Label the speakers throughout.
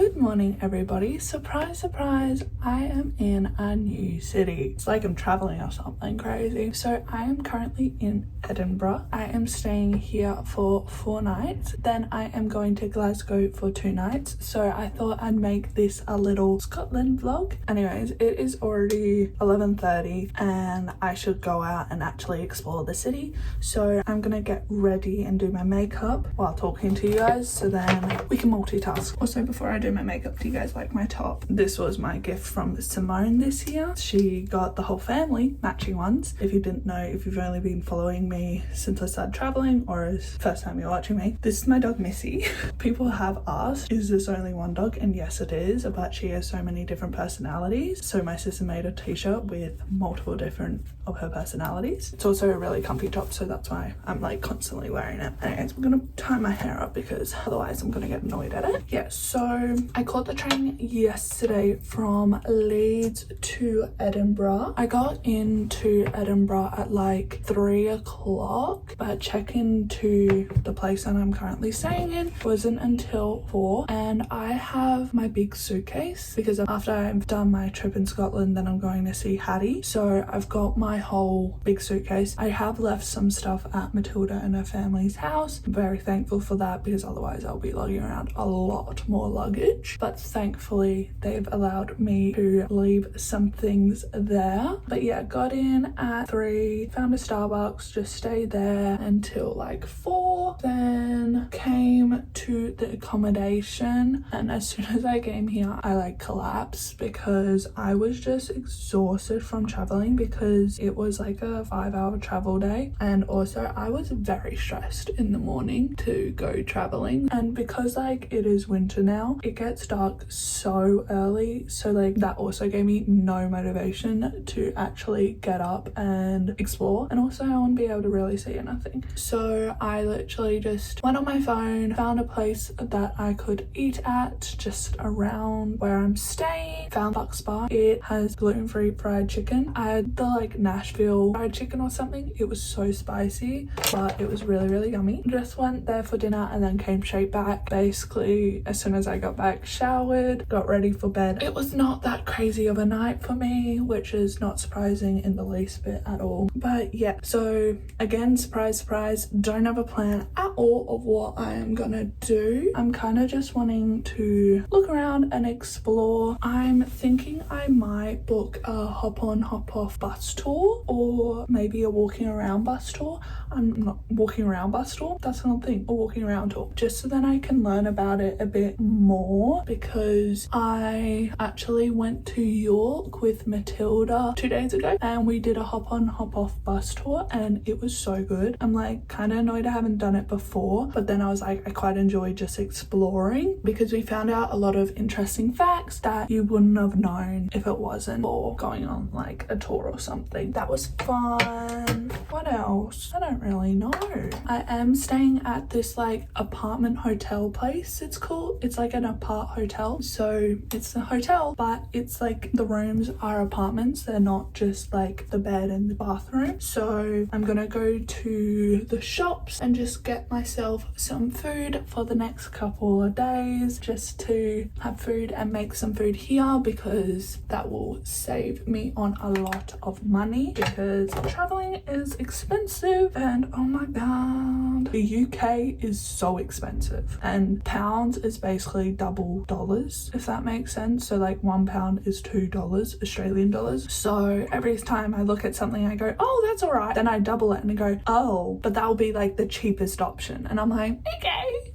Speaker 1: Good morning, everybody. Surprise, surprise, I am in a new city. It's like I'm traveling or something crazy. So I am currently in Edinburgh. I am staying here for 4 nights. Then I am going to Glasgow for 2 nights. So I thought I'd make this a little Scotland vlog. Anyways, it is already 11:30 and I should go out and actually explore the city. So I'm gonna get ready and do my makeup while talking to you guys so then we can multitask. Also, before I do my makeup, do you guys like my top? This was my gift from Simone this year. She got the whole family matching ones. If you didn't know, if you've only been following me since I started traveling or is first time you're watching me, this is my dog Missy. People have asked, is this only one dog? And yes it is, but she has so many different personalities. So my sister made a t-shirt with multiple different of her personalities. It's also a really comfy top, so that's why I'm like constantly wearing it. Anyways, we're gonna tie my hair up because otherwise I'm gonna get annoyed at it. Yeah, so I caught the train yesterday from Leeds to Edinburgh. I got into Edinburgh at like 3 o'clock, but check-in to the place that I'm currently staying in wasn't until 4. And I have my big suitcase because after I've done my trip in Scotland, then I'm going to see Hattie. So I've got my whole big suitcase. I have left some stuff at Matilda and her family's house. I'm very thankful for that because otherwise I'll be lugging around a lot more luggage, but thankfully they've allowed me to leave some things there. But yeah, got in at 3, found a Starbucks, just stayed there until like 4, then came to the accommodation, and as soon as I came here I like collapsed because I was just exhausted from traveling because it was like a 5-hour travel day, and also I was very stressed in the morning to go traveling, and because like it is winter now, it gets dark so early, so like that also gave me no motivation to actually get up and explore, and also I wouldn't be able to really see anything. So I literally just went on my phone, found a place that I could eat at just around where I'm staying, found Bucks Bar. It has gluten-free fried chicken. I had the like Nashville fried chicken or something. It was so spicy, but it was really yummy. Just went there for dinner and then came straight back. Basically as soon as I got back, showered, got ready for bed. It was not that crazy of a night for me, which is not surprising in the least bit at all. But yeah, so again, surprise, don't have a plan at all of what I am gonna do. I'm kind of just wanting to look around and explore. I'm thinking I might book a hop on hop off bus tour or maybe a walking around bus tour. I'm not walking around bus tour, that's another thing, a walking around tour, just so then I can learn about it a bit more, because I actually went to York with Matilda 2 days ago and we did a hop on hop off bus tour and it was so good. I'm like kind of annoyed I haven't done it before, but then I was like I quite enjoyed just exploring because we found out a lot of interesting facts that you wouldn't have known if it wasn't for going on like a tour or something. That was fun. What else? I don't really know. I am staying at this like apartment hotel place, it's called. It's like an apart hotel, so it's a hotel but it's like the rooms are apartments, they're not just like the bed and the bathroom. So I'm gonna go to the shops and just get myself some food for the next couple of days, just to have food and make some food here because that will save me on a lot of money because traveling is expensive, and oh my god, the UK is so expensive and pounds is basically double dollars, if that makes sense. So like £1 is $2 Australian dollars. So every time I look at something I go, oh that's all right, then I double it and I go, oh but that will be like the cheapest option, and I'm like okay,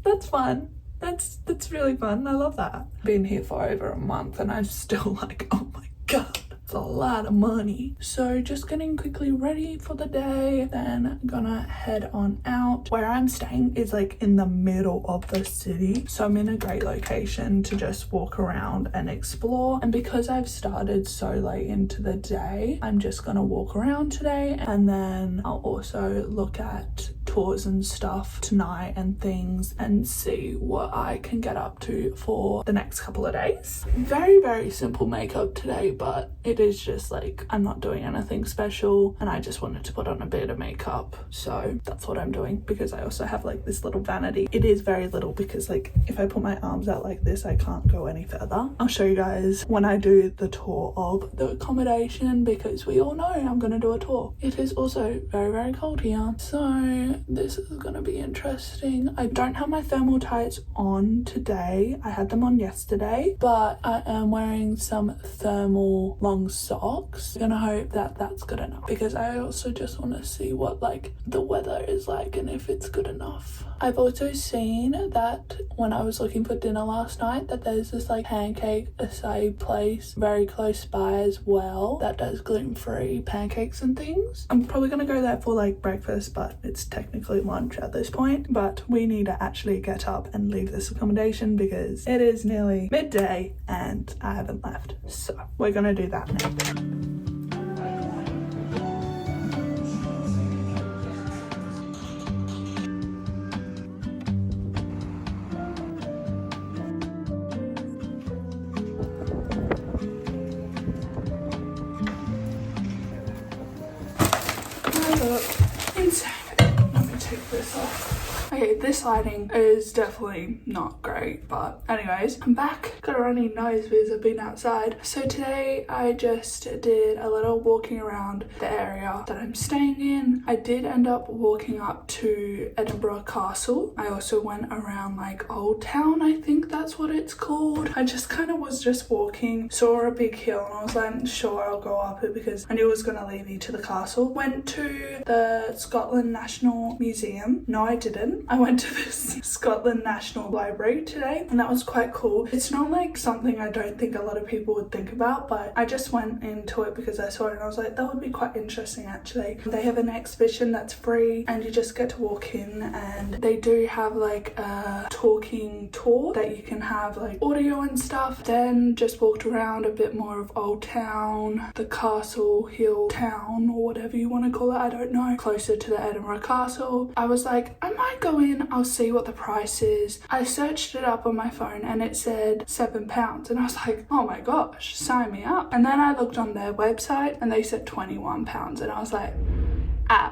Speaker 1: that's fun. That's really fun. I love that. Been here for over a month and I'm still like, oh my god, it's a lot of money. So just getting quickly ready for the day, then gonna head on out. Where I'm staying is like in the middle of the city, so I'm in a great location to just walk around and explore. And because I've started so late into the day, I'm just gonna walk around today, and then I'll also look at tours and stuff tonight and things, and see what I can get up to for the next couple of days. Very, very simple makeup today, but it is just like, I'm not doing anything special and I just wanted to put on a bit of makeup, so that's what I'm doing. Because I also have like this little vanity. It is very little because like if I put my arms out like this, I can't go any further. I'll show you guys when I do the tour of the accommodation, because we all know I'm gonna do a tour. It is also very, very cold here, so this is gonna be interesting. I don't have my thermal tights on today. I had them on yesterday, but I am wearing some thermal long socks. I'm gonna hope that that's good enough, because I also just want to see what like the weather is like and if it's good enough. I've also seen that when I was looking for dinner last night that there's this like pancake acai place very close by as well that does gluten-free pancakes and things. I'm probably gonna go there for like breakfast, but it's technically lunch at this point. But we need to actually get up and leave this accommodation because it is nearly midday and I haven't left, so we're gonna do that now. Insane. Let me take this off. Okay, this lighting is definitely not great, but anyways, I'm back. Got a runny nose because I've been outside. So today I just did a little walking around the area that I'm staying in. I did end up walking up to Edinburgh Castle. I also went around like Old Town, I think that's what it's called. I just kind of was just walking, saw a big hill, and I was like, sure, I'll go up it because I knew it was going to lead me to the castle. Went to the Scotland National Museum. No, I didn't. I went to this Scotland National Library today, and that was quite cool. It's not like something I don't think a lot of people would think about, but I just went into it because I saw it and I was like, that would be quite interesting actually. They have an exhibition that's free and you just get to walk in, and they do have like a talking tour that you can have like audio and stuff. Then just walked around a bit more of Old Town, the Castle Hill Town, or whatever you want to call it, I don't know, closer to the Edinburgh Castle. I was like, I might go in, I'll see what the price is. I searched it up on my phone and it said £7, and I was like, oh my gosh, sign me up. And then I looked on their website and they said £21, and I was like,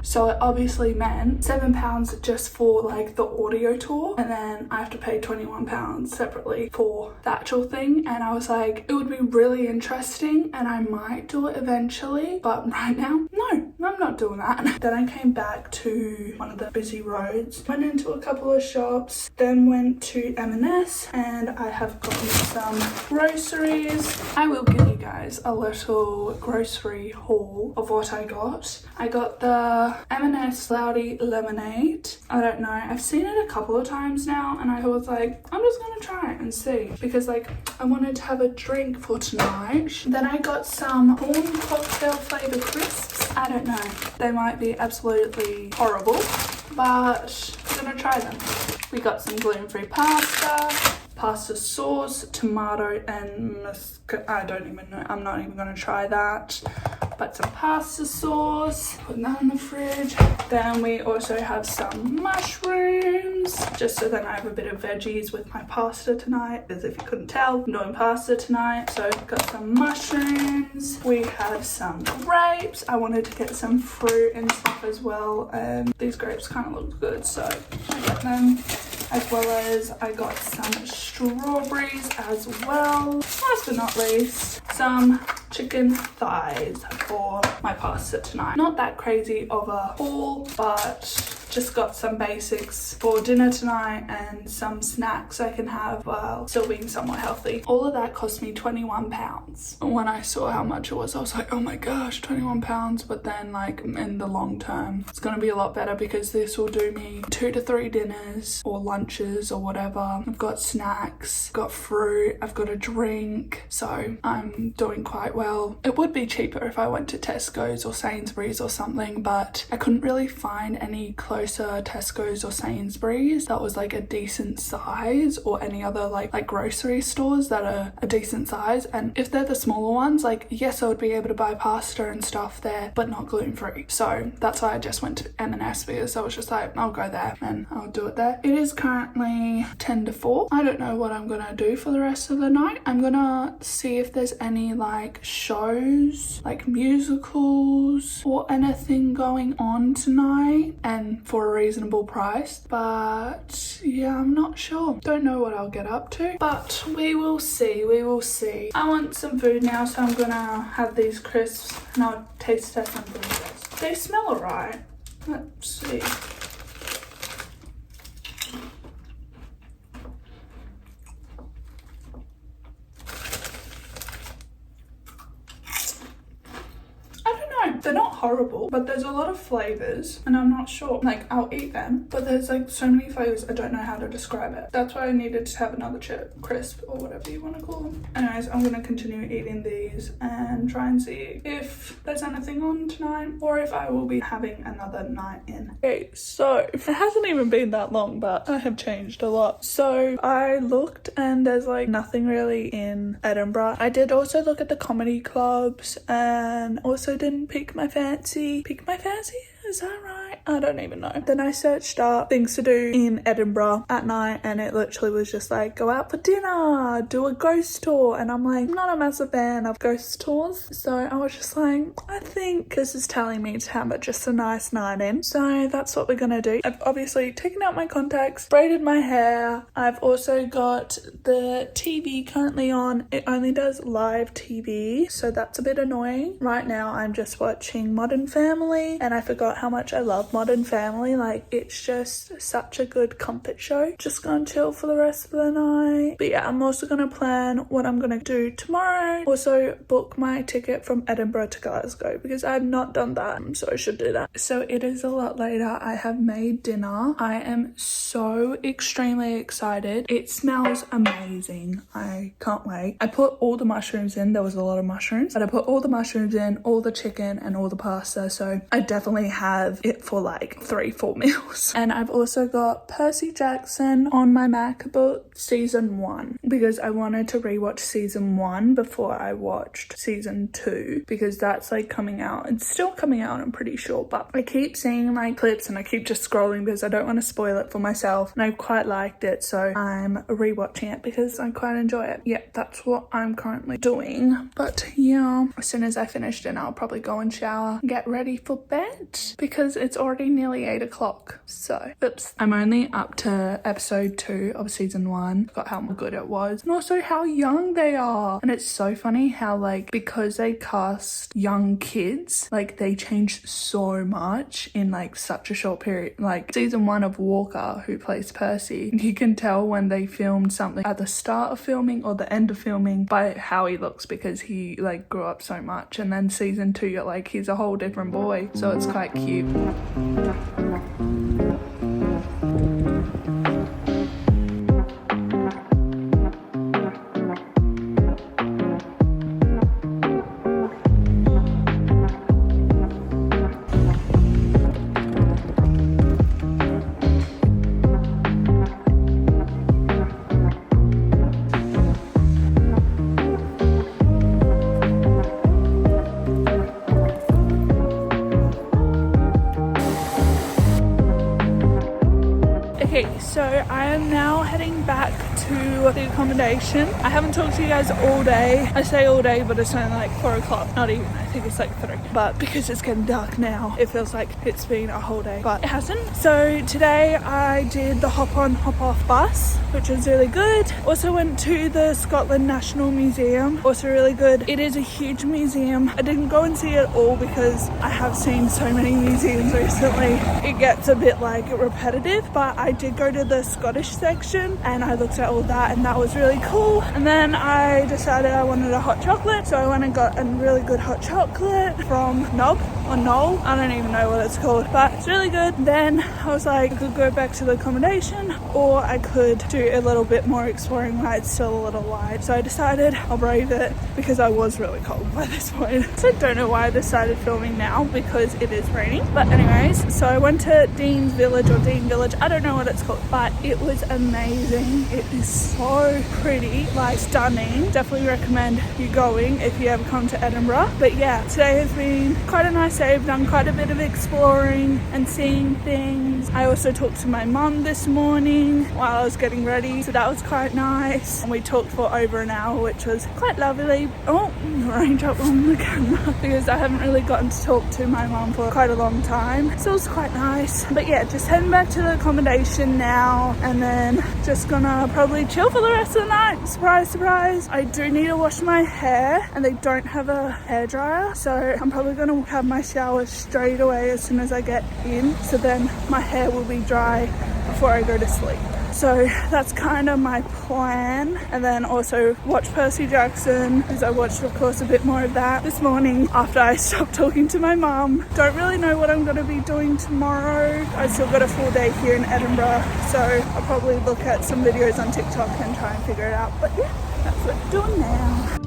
Speaker 1: so it obviously meant £7 just for like the audio tour, and then I have to pay £21 separately for the actual thing. And I was like, it would be really interesting and I might do it eventually, but right now, no, I'm not doing that. Then I came back to one of the busy roads, went into a couple of shops, then went to M&S, and I have gotten some groceries. I will give you guys a little grocery haul of what I got. I got the M&S Cloudy Lemonade. I don't know, I've seen it a couple of times now and I was like, I'm just gonna try it and see, because like I wanted to have a drink for tonight. Then I got some corn cocktail flavour crisps. I don't know, they might be absolutely horrible, but I'm gonna try them. We got some gluten-free pasta sauce, tomato and I don't even know, I'm not even gonna try that. But some pasta sauce, put that in the fridge. Then we also have some mushrooms, just so then I have a bit of veggies with my pasta tonight, as if you couldn't tell, I'm doing pasta tonight. So got some mushrooms, we have some grapes. I wanted to get some fruit and stuff as well, and these grapes kind of look good, so I got them. As well as I got some strawberries as well. Last but not least, some chicken thighs for my pasta tonight. Not that crazy of a haul, but just got some basics for dinner tonight and some snacks I can have while still being somewhat healthy. All of that cost me £21. When I saw how much it was, I was like, oh my gosh, £21. But then like in the long term, it's gonna be a lot better because this will do me 2 to 3 dinners or lunches or whatever. I've got snacks, got fruit, I've got a drink, so I'm doing quite well. It would be cheaper if I went to Tesco's or Sainsbury's or something, but I couldn't really find any close closer Tesco's or Sainsbury's that was like a decent size, or any other like grocery stores that are a decent size. And if they're the smaller ones, like yes, I would be able to buy pasta and stuff there, but not gluten-free. So that's why I just went to M&S, because I was just like, I'll go there and I'll do it there. It is currently 10 to 4. I don't know what I'm gonna do for the rest of the night. I'm gonna see if there's any like shows, like musicals or anything going on tonight, and for a reasonable price. But yeah, I'm not sure. Don't know what I'll get up to, but we will see. We will see. I want some food now, so I'm gonna have these crisps and I'll taste test them for you guys. They smell alright. Let's see. They're not horrible, but there's a lot of flavors and I'm not sure. Like, I'll eat them, but there's like so many flavors, I don't know how to describe it. That's why I needed to have another chip, crisp, or whatever you want to call them. Anyways, I'm gonna continue eating these and try and see if there's anything on tonight, or if I will be having another night in. Okay, so it hasn't even been that long, but I have changed a lot. So I looked and there's like nothing really in Edinburgh. I did also look at the comedy clubs and also didn't pick my fancy. Is that right? I don't even know. Then I searched up things to do in Edinburgh at night, and it literally was just like, go out for dinner, do a ghost tour. And I'm like, I'm not a massive fan of ghost tours. So I was just like, I think this is telling me to have just a nice night in. So that's what we're gonna do. I've obviously taken out my contacts, braided my hair. I've also got the TV currently on. It only does live TV, so that's a bit annoying. Right now I'm just watching Modern Family, and I forgot how much I love Modern Family. Like, it's just such a good comfort show. Just gonna chill for the rest of the night. But yeah, I'm also gonna plan what I'm gonna do tomorrow. Also book my ticket from Edinburgh to Glasgow, because I have not done that, so I should do that. So it is a lot later. I have made dinner. I am so extremely excited. It smells amazing. I can't wait. I put all the mushrooms in. There was a lot of mushrooms, but I put all the mushrooms in, all the chicken and all the pasta, so I definitely have it for like 3-4 meals. And I've also got Percy Jackson on my MacBook season 1, because I wanted to rewatch season 1 before I watched season 2, because that's like coming out. It's still coming out, I'm pretty sure, but I keep seeing like clips and I keep just scrolling because I don't want to spoil it for myself, and I quite liked it, so I'm rewatching it because I quite enjoy it. Yeah, that's what I'm currently doing. But yeah, as soon as I finish dinner, I'll probably go and shower and get ready for bed, because it's already nearly 8 o'clock. So oops, I'm only up to episode 2 of season 1. Forgot how good it was, and also how young they are. And it's so funny how, like, because they cast young kids, like they changed so much in like such a short period. Like season 1 of Walker, who plays Percy, you can tell when they filmed something at the start of filming or the end of filming by how he looks, because he like grew up so much. And then season 2, you're like, he's a whole different boy, so it's quite cute. Okay, so I am now heading back to the accommodation. I haven't talked to you guys all day. I say all day, but it's only like 4 o'clock. Not even, I think it's like 3. But because it's getting dark now, it feels like it's been a whole day, but it hasn't. So today I did the hop on, hop off bus, which was really good. Also went to the Scotland National Museum, also really good. It is a huge museum. I didn't go and see it all because I have seen so many museums recently. It gets a bit like repetitive, but I did go to the Scottish section and I looked at all that, and that was really cool. And then I decided I wanted a hot chocolate, so I went and got a really good hot chocolate from Knoll. I don't even know what it's called, but it's really good. Then I was like, I could go back to the accommodation, or I could do a little bit more exploring while it's still a little light. So I decided I'll brave it because I was really cold by this point. So I don't know why I decided filming now, because it is raining. But anyways, so I went to Dean Village, I don't know what it's called, but it was amazing. It is so pretty, like stunning. Definitely recommend you going if you ever come to Edinburgh. But yeah, today has been quite a nice day. I've done quite a bit of exploring and seeing things. I also talked to my mum this morning while I was getting ready, so that was quite nice. And we talked for over an hour, which was quite lovely. Oh, raindrop on the camera because I haven't really gotten to talk to my mum for quite a long time, so it was quite nice. But yeah, just heading back to the accommodation now, and then just gonna probably chill for the rest of the night. Surprise, surprise. I do need to wash my hair, and they don't have a hairdryer, so I'm probably gonna have my shower straight away as soon as I get in, so then my hair will be dry before I go to sleep. So that's kind of my plan. And then also watch Percy Jackson, because I watched, of course, a bit more of that this morning after I stopped talking to my mum. Don't really know what I'm going to be doing tomorrow. I still got a full day here in Edinburgh, so I'll probably look at some videos on TikTok and try and figure it out. But yeah, that's what I'm doing now.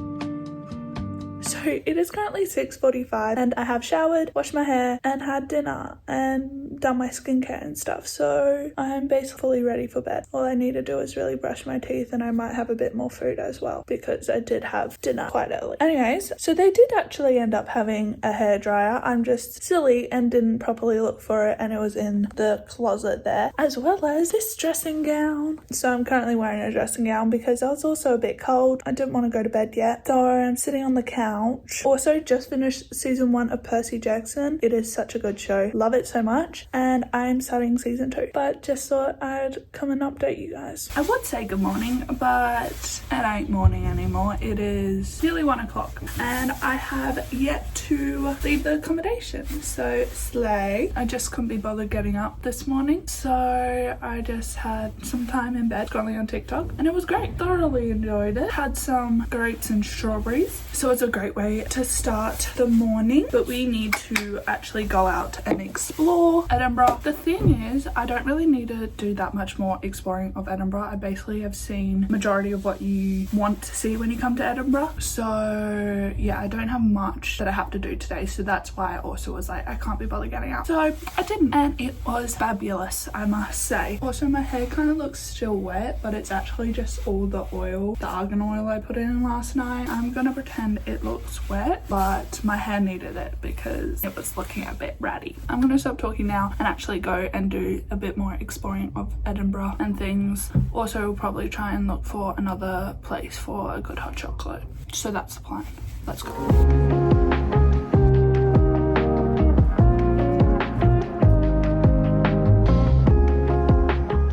Speaker 1: So it is currently 6:45 and I have showered, washed my hair and had dinner and done my skincare and stuff. So I'm basically ready for bed. All I need to do is really brush my teeth, and I might have a bit more food as well because I did have dinner quite early. Anyways, so they did actually end up having a hairdryer. I'm just silly and didn't properly look for it, and it was in the closet there, as well as this dressing gown. So I'm currently wearing a dressing gown because I was also a bit cold. I didn't want to go to bed yet, so I'm sitting on the couch. Also just finished season 1 of Percy Jackson. It is such a good show, love it so much, and I'm starting season 2, but just thought I'd come and update you guys. I would say good morning, but it ain't morning anymore. It is nearly 1 o'clock and I have yet to leave the accommodation, so slay. I just couldn't be bothered getting up this morning, so I just had some time in bed scrolling on TikTok, and it was great. Thoroughly enjoyed it. Had some grapes and strawberries, so it's a great way to start the morning. But we need to actually go out and explore Edinburgh. The thing is, I don't really need to do that much more exploring of Edinburgh. I basically have seen majority of what you want to see when you come to Edinburgh, so yeah, I don't have much that I have to do today, so that's why I also was like, I can't be bothered getting out, so I didn't, and it was fabulous, I must say. Also, my hair kind of looks still wet, but it's actually just all the oil, the argan oil I put in last night. I'm gonna pretend it looks wet, but my hair needed it because it was looking a bit ratty. I'm gonna stop talking now and actually go and do a bit more exploring of Edinburgh and things. Also, we'll probably try and look for another place for a good hot chocolate. So that's the plan. Let's go.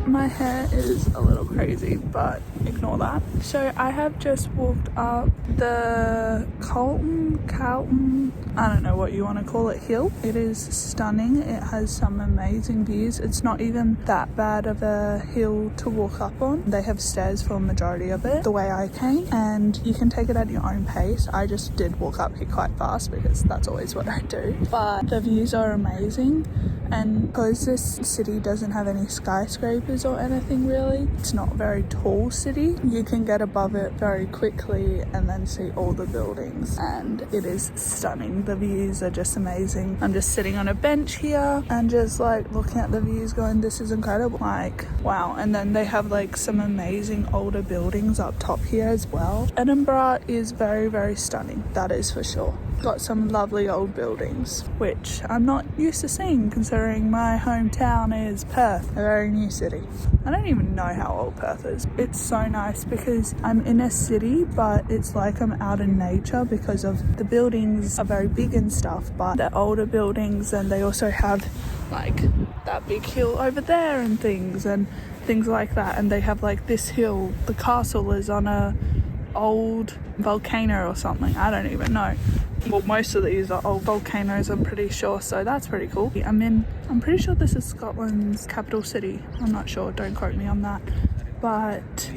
Speaker 1: My hair is a little crazy, but ignore that. So I have just walked up the Carlton, I don't know what you want to call it, hill. It is stunning. It has some amazing views. It's not even that bad of a hill to walk up on. They have stairs for a majority of it, the way I came, and you can take it at your own pace. I just did walk up here quite fast because that's always what I do. But the views are amazing, and because this city doesn't have any skyscrapers or anything really, it's not a very tall city, you can get above it very quickly and then see all the buildings, and it is stunning. The views are just amazing. I'm just sitting on a bench here and just like looking at the views going, this is incredible, like wow. And then they have like some amazing older buildings up top here as well. Edinburgh is very, very stunning, that is for sure. Got some lovely old buildings, which I'm not used to seeing considering my hometown is Perth, a very new city. I don't even know how old Perth is. It's so nice because I'm in a city, but it's like I'm out in nature because of the buildings are very big and stuff, but they're older buildings, and they also have like that big hill over there and things like that. And they have like this hill, the castle is on a old volcano or something, I don't even know. Well, most of these are old volcanoes, I'm pretty sure, so that's pretty cool. I'm pretty sure this is Scotland's capital city. I'm not sure, don't quote me on that. But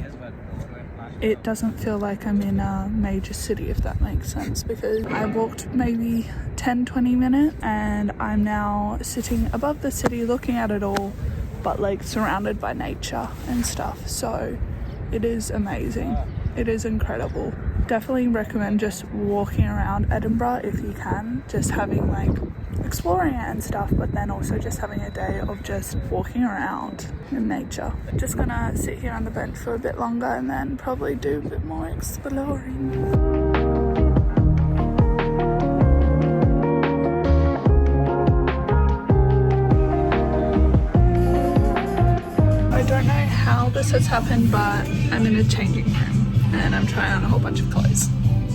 Speaker 1: it doesn't feel like I'm in a major city, if that makes sense, because I walked maybe 10-20 minutes and I'm now sitting above the city looking at it all, but like surrounded by nature and stuff. So it is amazing. It is incredible. Definitely recommend just walking around Edinburgh if you can, just having like exploring it and stuff, but then also just having a day of just walking around in nature. Just gonna sit here on the bench for a bit longer and then probably do a bit more exploring. I don't know how this has happened, but I'm in a changing room and I'm trying on a whole bunch of clothes.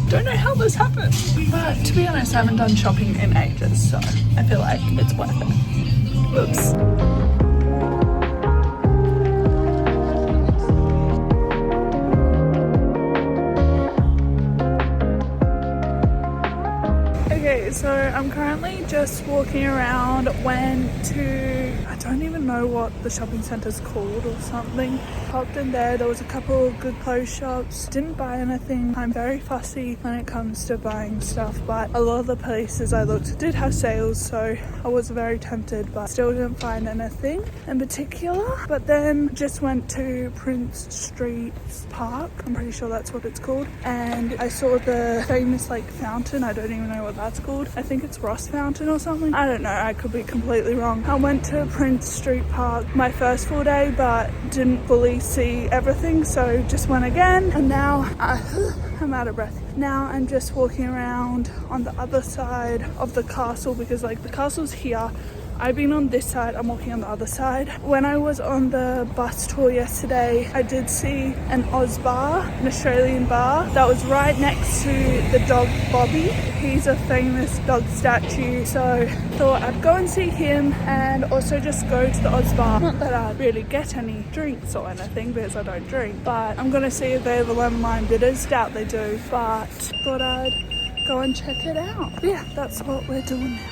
Speaker 1: Don't know how this happened, but to be honest, I haven't done shopping in ages, so I feel like it's worth it. Oops. So I'm currently just walking around, went to, I don't even know what the shopping centre's called or something. Popped in there was a couple of good clothes shops, didn't buy anything. I'm very fussy when it comes to buying stuff, but a lot of the places I looked did have sales, so I was very tempted, but still didn't find anything in particular. But then just went to Prince Street Park, I'm pretty sure that's what it's called, and I saw the famous like fountain. I don't even know what that's called. I think it's Ross Fountain or something. I don't know, I could be completely wrong. I went to Prince Street Park my first full day, but didn't fully see everything, so just went again, and now I'm out of breath. Now I'm just walking around on the other side of the castle, because like the castle's here. I've been on this side, I'm walking on the other side. When I was on the bus tour yesterday, I did see an Oz bar, an Australian bar, that was right next to the dog Bobby. He's a famous dog statue, so thought I'd go and see him and also just go to the Oz bar. Not that I'd really get any drinks or anything because I don't drink, but I'm gonna see if they have a lemon lime bitters. Doubt they do, but thought I'd go and check it out. But yeah, that's what we're doing now.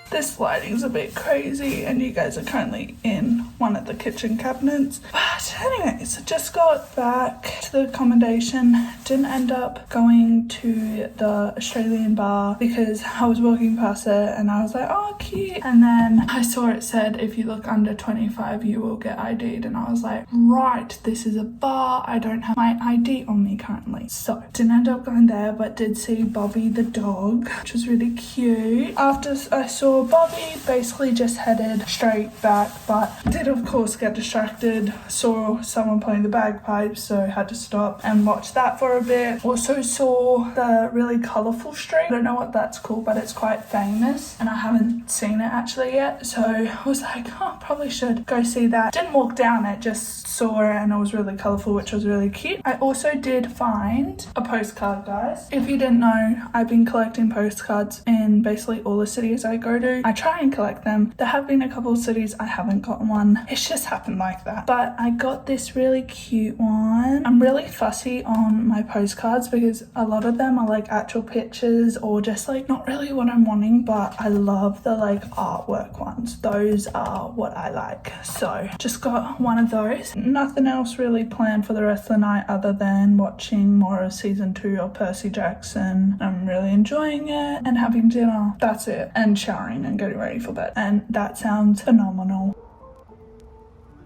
Speaker 1: This lighting's a bit crazy and you guys are currently in one of the kitchen cabinets. But anyways, I just got back to the accommodation. Didn't end up going to the Australian bar because I was walking past it and I was like, oh cute. And then I saw it said if you look under 25 you will get ID'd, and I was like, right, this is a bar. I don't have my ID on me currently. So didn't end up going there, but did see Bobby the dog, which was really cute. After I saw Bobby, basically just headed straight back, but did of course get distracted. Saw someone playing the bagpipes, so had to stop and watch that for a bit. Also saw the really colourful street. I don't know what that's called, but it's quite famous and I haven't seen it actually yet, so I was like, oh, probably should go see that. Didn't walk down it, just saw it and it was really colourful, which was really cute. I also did find a postcard, guys. If you didn't know, I've been collecting postcards in basically all the cities I go to. I try and collect them. There have been a couple of cities I haven't gotten one. It's just happened like that. But I got this really cute one. I'm really fussy on my postcards because a lot of them are like actual pictures or just like not really what I'm wanting, but I love the like artwork ones. Those are what I like. So just got one of those. Nothing else really planned for the rest of the night other than watching more of season 2 of Percy Jackson. I'm really enjoying it and having dinner. That's it. And showering and getting ready for bed. And that sounds phenomenal.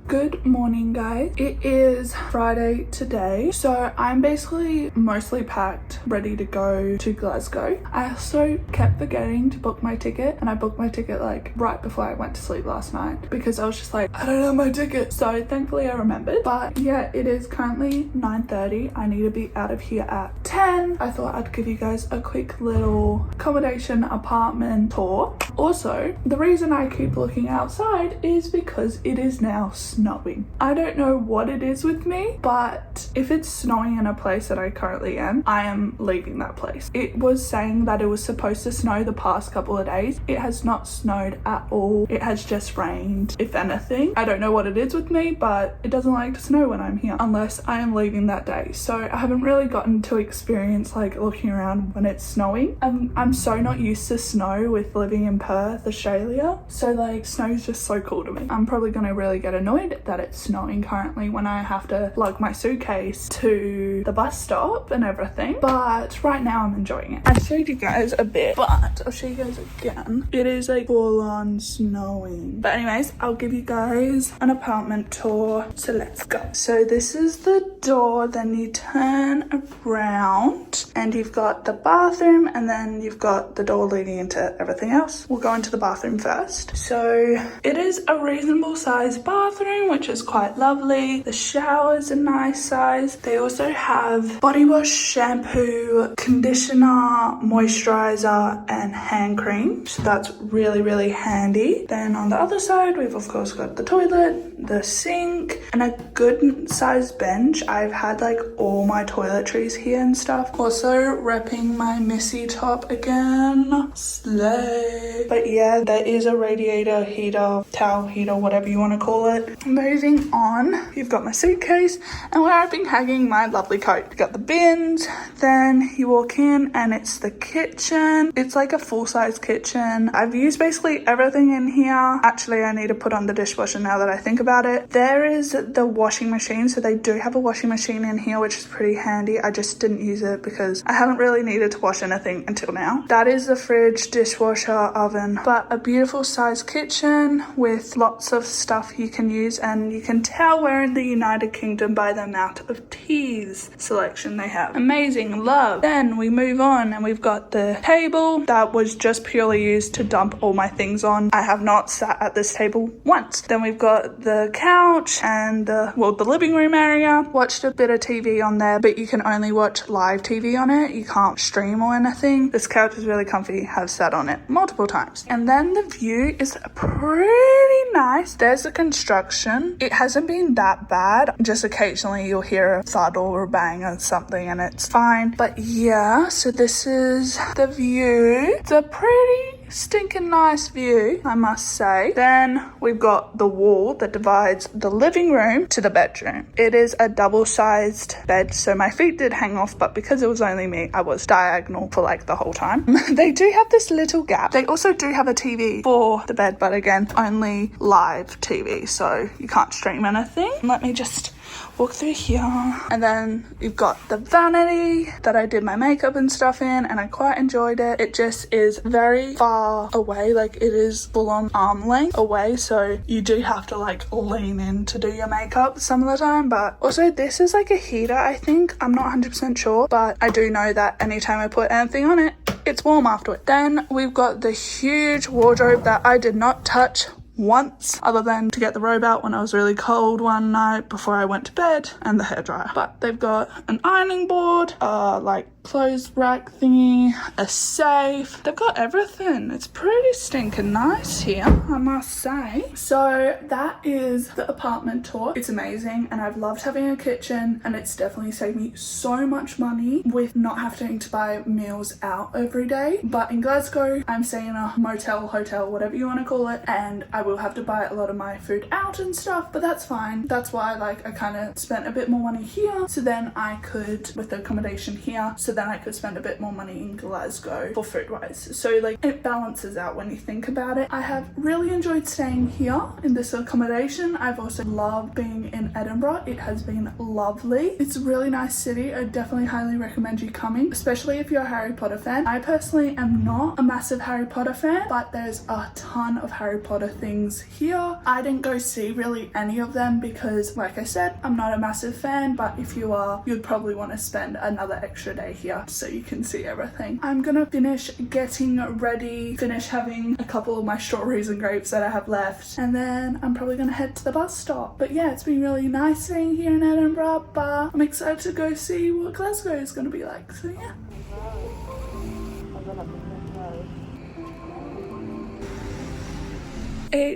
Speaker 1: Good morning, guys. It is Friday today, so I'm basically mostly packed, ready to go to Glasgow. I also kept forgetting to book my ticket, and I booked my ticket like right before I went to sleep last night because I was just like, I don't have my ticket. So thankfully I remembered. But yeah, it is currently 9:30. I need to be out of here at 10. I thought I'd give you guys a quick little accommodation apartment tour. Also, the reason I keep looking outside is because it is now snowing. I don't know what it is with me, but if it's snowing in a place that I currently am, I am leaving that place. It was saying that it was supposed to snow the past couple of days. It has not snowed at all. It has just rained, if anything. I don't know what it is with me, but it doesn't like to snow when I'm here unless I am leaving that day. So I haven't really gotten too excited experience like looking around when it's snowing. I'm so not used to snow with living in Perth, Australia, so like snow is just so cool to me. I'm probably gonna really get annoyed that it's snowing currently when I have to lug my suitcase to the bus stop and everything, but right now I'm enjoying it. I showed you guys a bit, but I'll show you guys again. It is like full on snowing. But anyways, I'll give you guys an apartment tour, so let's go. So this is the door, then you turn around and you've got the bathroom, and then you've got the door leading into everything else. We'll go into the bathroom first. So it is a reasonable sized bathroom, which is quite lovely. The shower's a nice size. They also have body wash, shampoo, conditioner, moisturizer and hand cream, so that's really handy. Then on the other side we've of course got the toilet, the sink, and a good sized bench. I've had like all my toiletries here and stuff. Also repping my Missy top again, slay. But yeah, there is a radiator heater, towel heater, whatever you want to call it. Moving on, you've got my suitcase, and where I've been hanging my lovely coat. You've got the bins, then you walk in and it's the kitchen. It's like a full-size kitchen. I've used basically everything in here. Actually, I need to put on the dishwasher now that I think about it. There is the washing machine, so they do have a washing machine in here, which is pretty handy. I just didn't use it because I haven't really needed to wash anything until now. That is the fridge, dishwasher, oven, but a beautiful size kitchen with lots of stuff you can use, and you can tell we're in the United Kingdom by the amount of teas selection they have. Amazing, love. Then we move on and we've got the table that was just purely used to dump all my things on. I have not sat at this table once. Then we've got the couch and the living room area. Watched a bit of TV on there, but you can only watch live TV on it. You can't stream or anything. This couch is really comfy. Have sat on it multiple times. And then the view is pretty nice. There's the construction. It hasn't been that bad. Just occasionally you'll hear a thud or a bang or something and it's fine. But yeah, so this is the view. It's a pretty stinking nice view, I must say. Then we've got the wall that divides the living room to the bedroom. It is a double-sized bed, so my feet did hang off, but because it was only me, I was diagonal for like the whole time. They do have this little gap. They also do have a TV for the bed, but again, only live TV, so you can't stream anything. Let me just walk through here, and then you've got the vanity that I did my makeup and stuff in, and I quite enjoyed it. It just is very far away, like it is full on arm length away, so you do have to like lean in to do your makeup some of the time. But also this is like a heater, I think. I'm not 100% sure, but I do know that anytime I put anything on it, it's warm afterward. Then we've got the huge wardrobe that I did not touch once, other than to get the robe out when I was really cold one night before I went to bed, and the hairdryer. But they've got an ironing board, like clothes rack thingy, a safe. They've got everything. It's pretty stinking nice here, I must say. So that is the apartment tour. It's amazing, and I've loved having a kitchen, and it's definitely saved me so much money with not having to buy meals out every day. But in Glasgow, I'm staying in a motel, hotel, whatever you want to call it, and I will have to buy a lot of my food out and stuff, but that's fine. That's why like I kind of spent a bit more money here, so then I could, with the accommodation here, so then I could spend a bit more money in Glasgow for food wise. So like it balances out when you think about it. I have really enjoyed staying here in this accommodation. I've also loved being in Edinburgh. It has been lovely. It's a really nice city. I definitely highly recommend you coming, especially if you're a Harry Potter fan. I personally am not a massive Harry Potter fan, but there's a ton of Harry Potter things here. I didn't go see really any of them because, like I said, I'm not a massive fan, but if you are, you'd probably want to spend another extra day here so you can see everything. I'm gonna finish getting ready, finish having a couple of my strawberries and grapes that I have left, and then I'm probably gonna head to the bus stop. But yeah, it's been really nice staying here in Edinburgh, but I'm excited to go see what Glasgow is gonna be like, so yeah.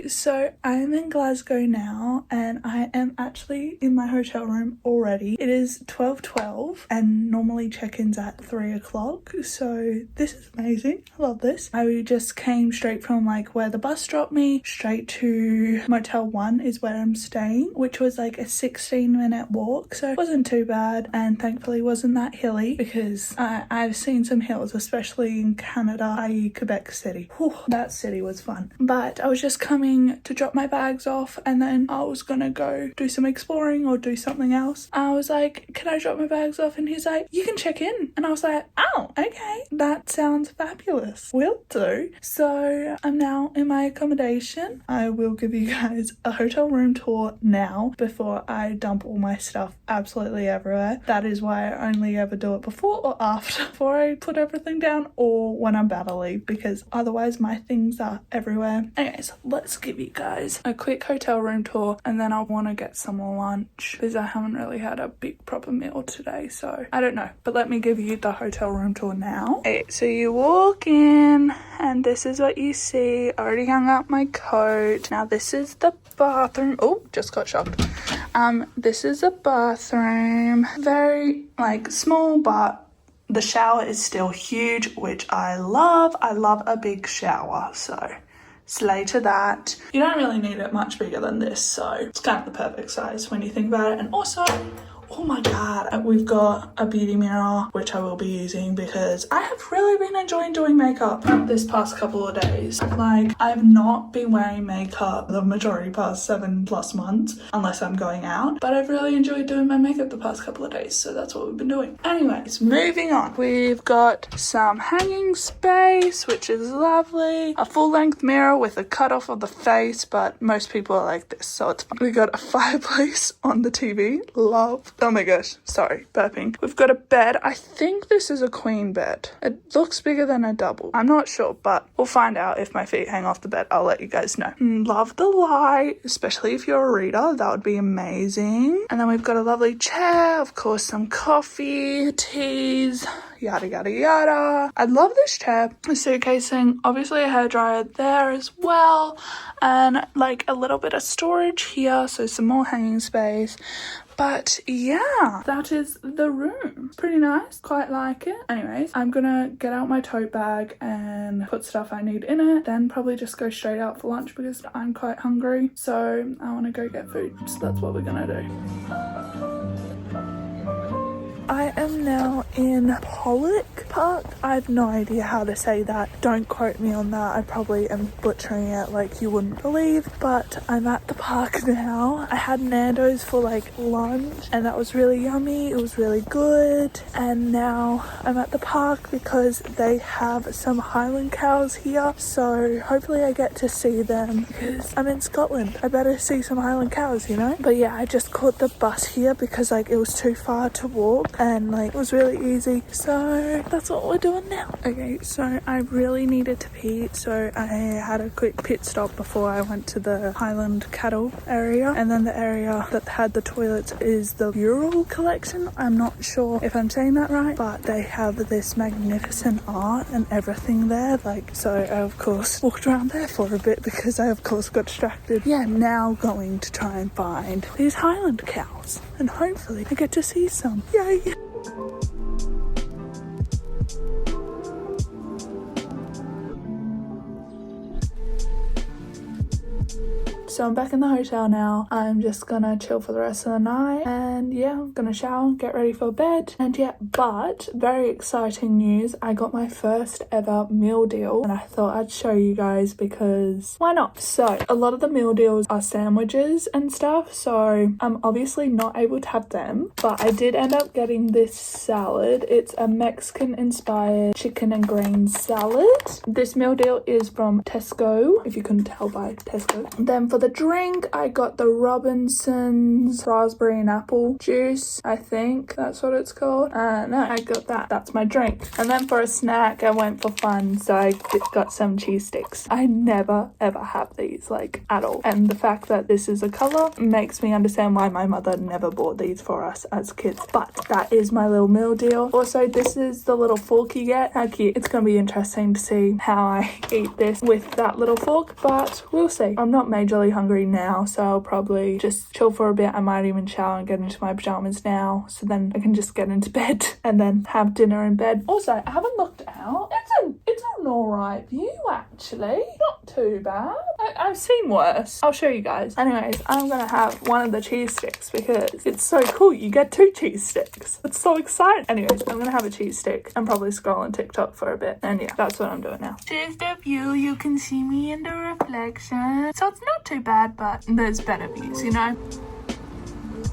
Speaker 1: So I'm in Glasgow now and I am actually in my hotel room already. It is 12:12 and normally check-in's at 3 o'clock, so this is amazing. I love this. I just came straight from like where the bus dropped me straight to Motel 1 is where I'm staying, which was like a 16-minute walk, so it wasn't too bad, and thankfully wasn't that hilly because I've seen some hills, especially in Canada, i.e. Quebec City. Whew, that city was fun. But I was just coming to drop my bags off and then I was gonna go do some exploring or do something else. I was like, can I drop my bags off? And he's like, you can check in. And I was like, oh, okay, that sounds fabulous, will do. So I'm now in my accommodation. I will give you guys a hotel room tour now before I dump all my stuff absolutely everywhere. That is why I only ever do it before or after, before I put everything down or when I'm about to leave, because otherwise my things are everywhere. Anyways, let's give you guys a quick hotel room tour and then I want to get some lunch because I haven't really had a big proper meal today, so I don't know, but let me give you the hotel room tour now. Okay, so you walk in and this is what you see. I already hung up my coat. Now this is the bathroom. Oh, just got shocked. This is a bathroom, very like small, but the shower is still huge, which I love. I love a big shower, so slay to that. You don't really need it much bigger than this, so it's kind of the perfect size when you think about it. And also, oh my god, we've got a beauty mirror, which I will be using because I have really been enjoying doing makeup this past couple of days. Like, I've not been wearing makeup the majority past 7+ months, unless I'm going out, but I've really enjoyed doing my makeup the past couple of days, so that's what we've been doing. Anyways, moving on. We've got some hanging space, which is lovely. A full-length mirror with a cut-off of the face, but most people are like this, so it's fine. We got a fireplace on the TV. Love. Oh my gosh, sorry, burping. We've got a bed. I think this is a queen bed. It looks bigger than a double. I'm not sure, but we'll find out if my feet hang off the bed. I'll let you guys know. Love the light, especially if you're a reader. That would be amazing. And then we've got a lovely chair, of course, some coffee, teas, yada yada yada. I love this chair. A suitcasing, obviously a hairdryer there as well, and like a little bit of storage here, so some more hanging space. But yeah, that is the room. Pretty nice, quite like it. Anyways, I'm gonna get out my tote bag and put stuff I need in it, then probably just go straight out for lunch because I'm quite hungry, so I want to go get food, so that's what we're gonna do. I am now in Pollock Park. I have no idea how to say that. Don't quote me on that. I probably am butchering it like you wouldn't believe, but I'm at the park now. I had Nando's for like lunch and that was really yummy. It was really good. And now I'm at the park because they have some Highland cows here. So hopefully I get to see them because I'm in Scotland. I better see some Highland cows, you know? But yeah, I just caught the bus here because like it was too far to walk. And like it was really easy, so that's what we're doing now. Okay, so I really needed to pee, so I had a quick pit stop before I went to the Highland cattle area, and then the area that had the toilets is the Ural collection. I'm not sure if I'm saying that right, but they have this magnificent art and everything there, like, so I of course walked around there for a bit because I of course got distracted. Yeah, now going to try and find these Highland cows and hopefully I get to see some. Yay! So I'm back in the hotel now. I'm just gonna chill for the rest of the night and yeah, I'm gonna shower, get ready for bed. And yeah, but very exciting news. I got my first ever meal deal and I thought I'd show you guys because why not? So a lot of the meal deals are sandwiches and stuff, so I'm obviously not able to have them, but I did end up getting this salad. It's a Mexican inspired chicken and greens salad. This meal deal is from Tesco, if you couldn't tell by Tesco. Then for the drink, I got the Robinson's raspberry and apple juice. I think that's what it's called. No, I got that. That's my drink. And then for a snack, I went for fun, so I got some cheese sticks. I never ever have these, like, at all. And the fact that this is a colour makes me understand why my mother never bought these for us as kids. But that is my little meal deal. Also, this is the little fork you get. How cute. It's gonna be interesting to see how I eat this with that little fork, but we'll see. I'm not majorly hungry now, so I'll probably just chill for a bit. I might even shower and get into my pajamas now, so then I can just get into bed and then have dinner in bed. Also, I haven't looked out. It's an alright view, actually. Not too bad. I've seen worse. I'll show you guys. Anyways, I'm gonna have one of the cheese sticks because it's so cool. You get 2 cheese sticks. It's so exciting. Anyways, I'm gonna have a cheese stick and probably scroll on TikTok for a bit. And yeah, that's what I'm doing now. Here's the view. You can see me in the reflection. So it's not too bad, but there's better views, you know?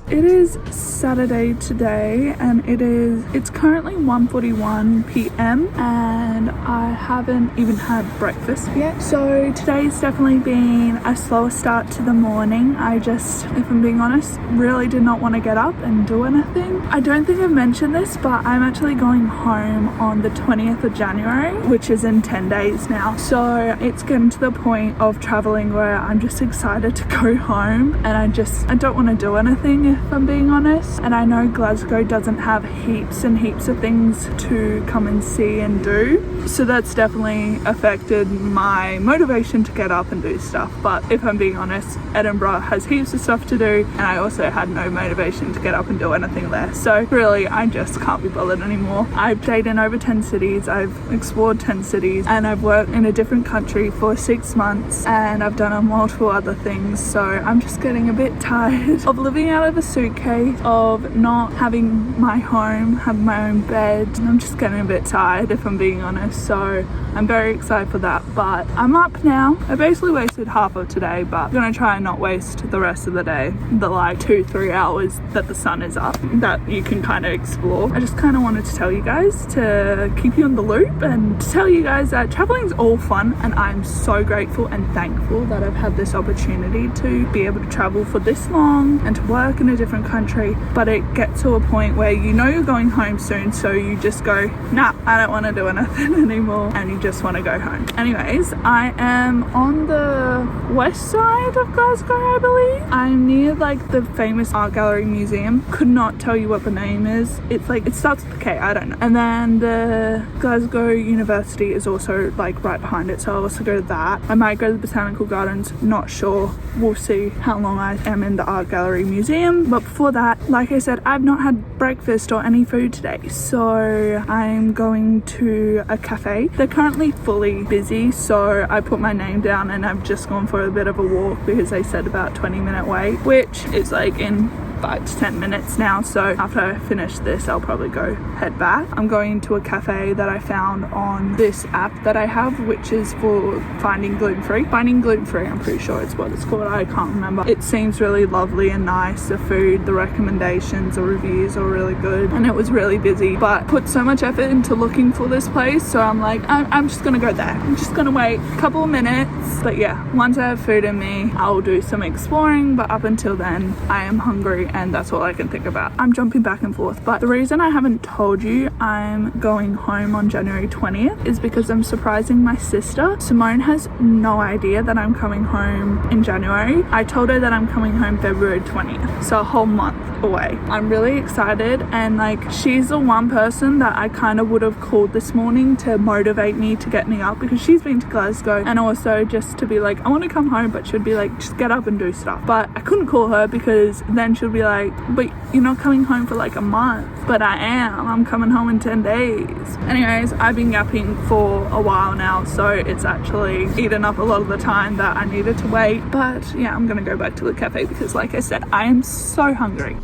Speaker 1: It is Saturday today and it's currently 1:41 p.m. and I haven't even had breakfast yet. So today's definitely been a slower start to the morning. I just, if I'm being honest, really did not want to get up and do anything. I don't think I've mentioned this, but I'm actually going home on the 20th of January, which is in 10 days now. So it's getting to the point of traveling where I'm just excited to go home and I don't want to do anything, if I'm being honest. And I know Glasgow doesn't have heaps and heaps of things to come and see and do, so that's definitely affected my motivation to get up and do stuff. But if I'm being honest, Edinburgh has heaps of stuff to do and I also had no motivation to get up and do anything there, so really I just can't be bothered anymore. I've stayed in over 10 cities, I've explored 10 cities, and I've worked in a different country for 6 months, and I've done multiple other things, so I'm just getting a bit tired of living out of a suitcase, of not having my home, having my own bed. I'm just getting a bit tired, if I'm being honest, so I'm very excited for that. But I'm up now. I basically wasted half of today, but I'm gonna try and not waste the rest of the day, the like 2-3 hours that the sun is up, that you can kind of explore. I just kind of wanted to tell you guys, to keep you in the loop and to tell you guys that traveling is all fun, and I'm so grateful and thankful that I've had this opportunity to be able to travel for this long and to work in a different country. But it gets to a point where you know you're going home soon, so you just go, nah, I don't want to do anything anymore, and you just want to go home. Anyways, I am on the west side of Glasgow, I believe. I'm near like the famous art gallery museum. Could not tell you what the name is. It's like, it starts with a K, I don't know. And then the Glasgow University is also like right behind it, so I'll also go to that. I might go to the Botanical Gardens, not sure. We'll see how long I am in the art gallery museum. But before that, like I said, I've not had breakfast or any food today, so I'm going to a cafe. They're currently fully busy, so I put my name down and I've just gone for a bit of a walk because they said about 20-minute wait, which is like in 5 to 10 minutes now. So after I finish this, I'll probably go head back. I'm going to a cafe that I found on this app that I have, which is for finding gluten-free. Finding gluten-free, I'm pretty sure it's what it's called. I can't remember. It seems really lovely and nice. The food, the recommendations, the reviews are really good, and it was really busy, but put so much effort into looking for this place, so I'm like, I'm just gonna go there. I'm just gonna wait a couple of minutes. But yeah, once I have food in me, I'll do some exploring, but up until then I am hungry and that's all I can think about. I'm jumping back and forth, but the reason I haven't told you I'm going home on January 20th is because I'm surprising my sister. Simone has no idea that I'm coming home in January. I told her that I'm coming home February 20th, so a whole month away. I'm really excited, and like, she's the one person that I kind of would have called this morning to motivate me to get me up, because she's been to Glasgow, and also just to be like, I want to come home, but she'd be like, just get up and do stuff. But I couldn't call her because then she'll be like, but you're not coming home for like a month. But I am. I'm coming home in 10 days. Anyways, I've been yapping for a while now, so it's actually eaten up a lot of the time that I needed to wait. But yeah, I'm gonna go back to the cafe because like I said, I am so hungry.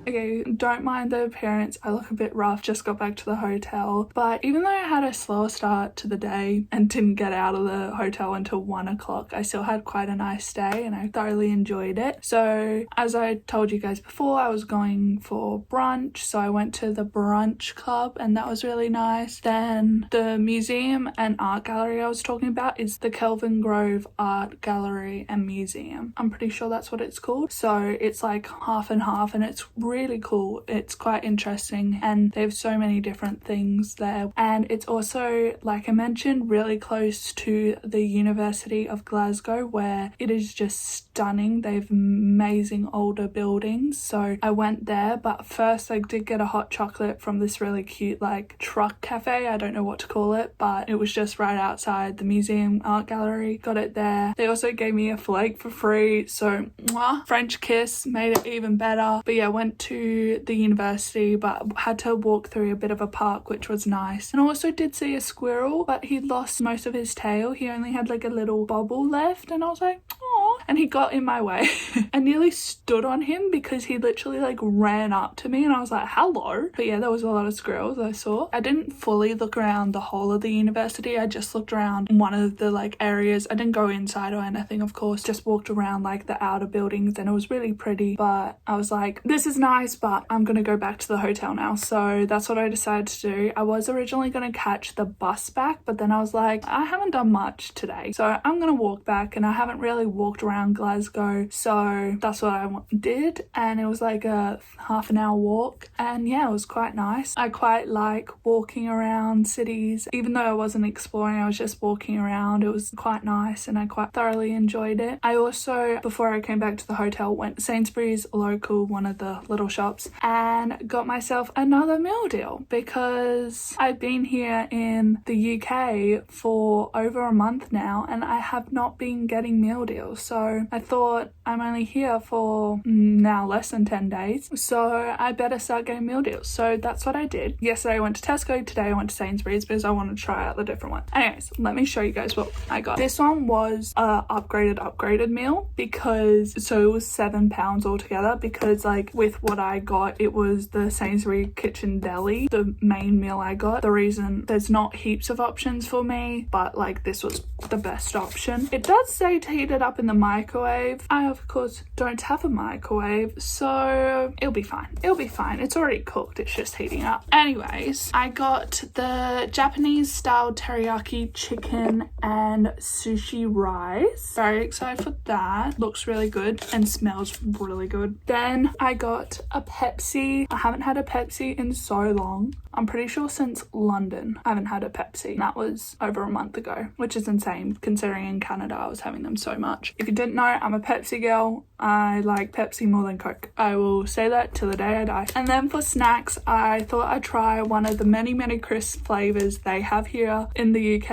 Speaker 1: Okay, don't mind the appearance. I look a bit rough, just got back to the hotel. But even though I had a slower start to the day and didn't get out of the hotel until 1 o'clock, I still had quite a nice day and I thoroughly enjoyed it. So as I told you guys before, I was going for brunch. So I went to the brunch club and that was really nice. Then the museum and art gallery I was talking about is the Kelvin Grove Art Gallery and Museum. I'm pretty sure that's what it's called. So it's like half and half and it's really cool. It's quite interesting and they have so many different things there. And it's also, like I mentioned, really close to the University of Glasgow, where it is just stunning. They have amazing older buildings. So I went there, but first I did get a hot chocolate from this really cute like truck cafe. I don't know what to call it, but it was just right outside the museum art gallery. Got it there. They also gave me a flake for free. So mwah, French kiss, made it even better. But yeah, went to the university, but had to walk through a bit of a park, which was nice. And also did see a squirrel, but he'd lost most of his tail. He only had like a little bobble left, and I was like, oh, and he got in my way. I nearly stood on him because he literally like ran up to me and I was like, hello. But yeah, there was a lot of squirrels I saw. I didn't fully look around the whole of the university. I just looked around one of the like areas. I didn't go inside or anything, of course, just walked around like the outer buildings and it was really pretty. But I was like, this is nice, but I'm gonna go back to the hotel now. So that's what I decided to do. I was originally gonna catch the bus back, but then I was like, I haven't done much today, so I'm gonna walk back, and I haven't really walked around Glasgow, so that's what I did. And it was like a half an hour walk, and yeah, it was quite nice. I quite like walking around cities. Even though I wasn't exploring, I was just walking around. It was quite nice and I quite thoroughly enjoyed it. I also, before I came back to the hotel, went to Sainsbury's local, one of the little shops, and got myself another meal deal because I've been here in the UK for over a month now and I have not been getting meal deals. So I thought, I'm only here for now less than 10 days, so I better start getting meal deals. So that's what I did. Yesterday I went to Tesco, today I went to Sainsbury's because I wanted to try out the different ones. Anyways, let me show you guys what I got. This one was a upgraded meal because, so it was £7 altogether, because like with what I got, it was the Sainsbury's kitchen deli, the main meal I got. The reason there's not heaps of options for me, but like this was the best option. It does say to heat it up in the microwave. I of course don't have a microwave, so it'll be fine. It'll be fine. It's already cooked. It's just heating up. Anyways, I got the Japanese style teriyaki chicken and sushi rice. Very excited for that. Looks really good and smells really good. Then I got a Pepsi. I haven't had a Pepsi in so long. I'm pretty sure since London I haven't had a Pepsi. That was over a month ago, which is insane considering in Canada I was having them so much. If you didn't know, I'm a Pepsi girl. I like Pepsi more than Coke. I will say that till the day I die. And then for snacks, I thought I'd try one of the many crisp flavors they have here in the UK,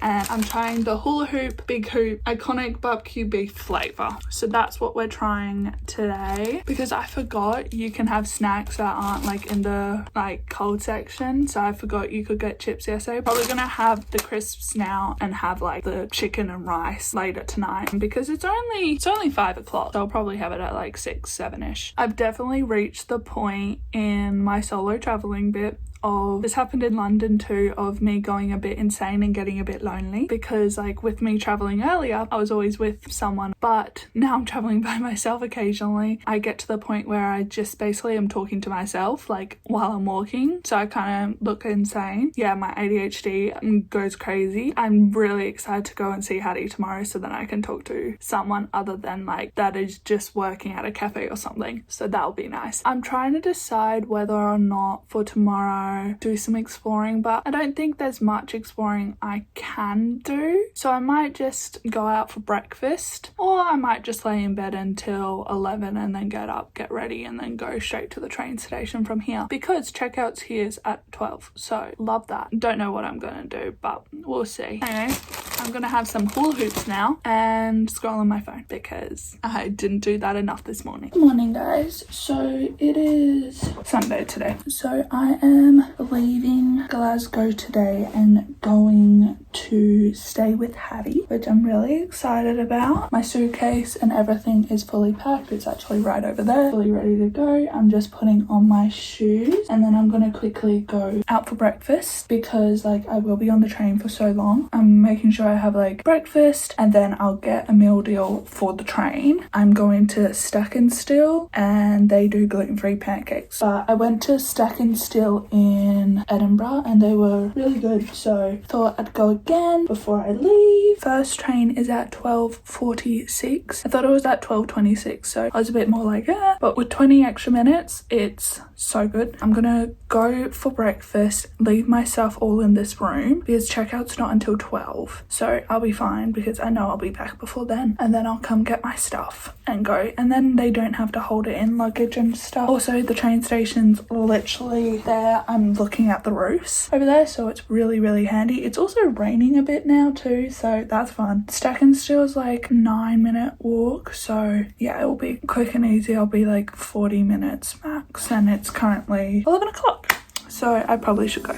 Speaker 1: and I'm trying the hula hoop, big hoop, iconic barbecue beef flavor. So that's what we're trying today, because I forgot you can have snacks that aren't like in the like cold section. So I forgot you could get chips yesterday. Probably gonna have the crisps now and have like the chicken and rice later tonight, because it's only 5 o'clock. So I'll probably have it at like 6, 7ish. I've definitely reached the point in my solo traveling bit of, this happened in London too, of me going a bit insane and getting a bit lonely, because like with me traveling earlier I was always with someone, but now I'm traveling by myself occasionally. I get to the point where I just basically am talking to myself like while I'm walking, so I kind of look insane. Yeah, my ADHD goes crazy. I'm really excited to go and see Hattie tomorrow so that I can talk to someone other than like that is just working at a cafe or something, so that'll be nice. I'm trying to decide whether or not for tomorrow do some exploring, but I don't think there's much exploring I can do, so I might just go out for breakfast, or I might just lay in bed until 11 and then get up, get ready, and then go straight to the train station from here, because checkouts here's at 12, so love that. Don't know what I'm gonna do, but we'll see. Anyway, I'm gonna have some hula hoops now and scroll on my phone because I didn't do that enough this morning. Good morning guys, so it is Sunday today, so I am leaving Glasgow today and going to stay with Hattie, which I'm really excited about. My suitcase and everything is fully packed. It's actually right over there, fully ready to go. I'm just putting on my shoes and then I'm gonna quickly go out for breakfast because like I will be on the train for so long. I'm making sure I have like breakfast and then I'll get a meal deal for the train. I'm going to Stack and Still and they do gluten-free pancakes. But I went to Stack and Still in Edinburgh and they were really good, so thought I'd go again before I leave. First train is at 12:46. I thought it was at 12:26, so I was a bit more like but with 20 extra minutes it's so good. I'm gonna go for breakfast, leave my stuff all in this room because checkout's not until 12, so I'll be fine because I know I'll be back before then, and then I'll come get my stuff and go, and then they don't have to hold it in luggage and stuff. Also the train station's literally there. I'm looking at the roofs over there, so it's really handy. It's also raining a bit now too, so that's fun. Stack and Still is like 9-minute walk, so yeah, it'll be quick and easy. I'll be like 40 minutes max, and it's currently 11 o'clock, so I probably should go.